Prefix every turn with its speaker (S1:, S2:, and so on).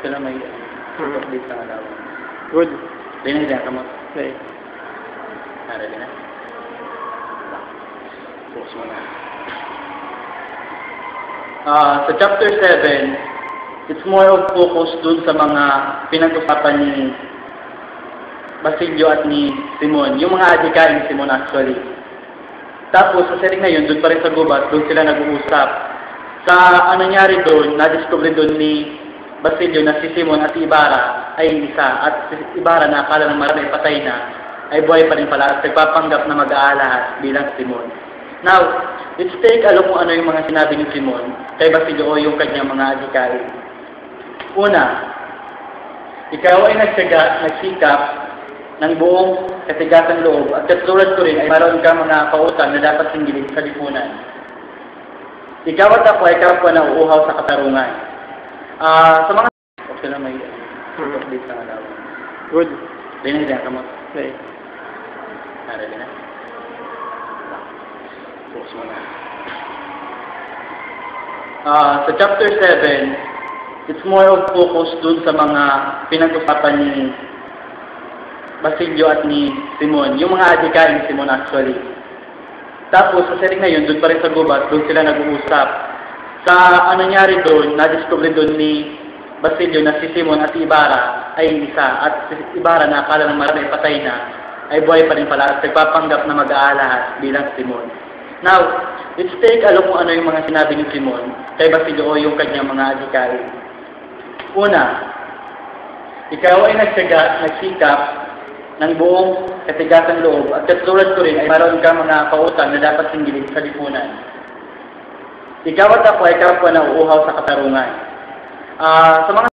S1: sila may update sa alawan.
S2: Good.
S1: Din na kamot.
S2: Okay.
S1: Ready na? Focus mo na. Sa chapter 7, it's more of focus dun sa mga pinag-usapan ni Basilio at ni Simon. Yung mga adhikain ni Simon actually. Tapos, sa setting na yun, dun pa rin sa gubat, dun sila nag-uusap. Sa nangyari dun, na-discover dun ni Basilio na si Simon at si Ibarra ay isa. At si Ibarra na akala ng marami patay na, ay buhay pa rin pala at nagpapanggap na mag-aalahas bilang Simon. Now, let's take a look kung ano yung mga sinabi ni Simon kay Basilio o yung kanyang mga adhikain. Una, ikaw ay nagsikap ng buong katigasang loob at katulad ko rin ay maroon ka mga pautang na dapat singilin sa lipunan. Ikaw at ako ay kapwa na uuhaw sa katarungan. Sa mga okay na may update sa alawan.
S2: Good.
S1: Din na kamot.
S2: Okay.
S1: Ready na? Focus mo na. Sa chapter 7, it's more of focus dun sa mga pinag-usapan ni Basilio at ni Simon. Yung mga adhikain ni Simon actually. Tapos, sa setting na yun, dun pa rin sa gubat, dun sila nag-uusap. Sa nangyari dun, na-discover dun ni Basilio na si Simon at si Ibarra ay isa. At si Ibarra na akala ng marami patay na, ay buhay pa rin pala at nagpapanggap na mag-aalahas bilang Simon. Now, let's take a look kung ano yung mga sinabi ni Simon kay Basilio o yung kanyang mga adhikain. Una, ikaw ay nagsikap ng buong katigasang loob at katulad ko rin ay maroon ka mga pautang na dapat singilin sa lipunan. Ikaw at ako ay kapwa na uuhaw sa katarungan. Sa mga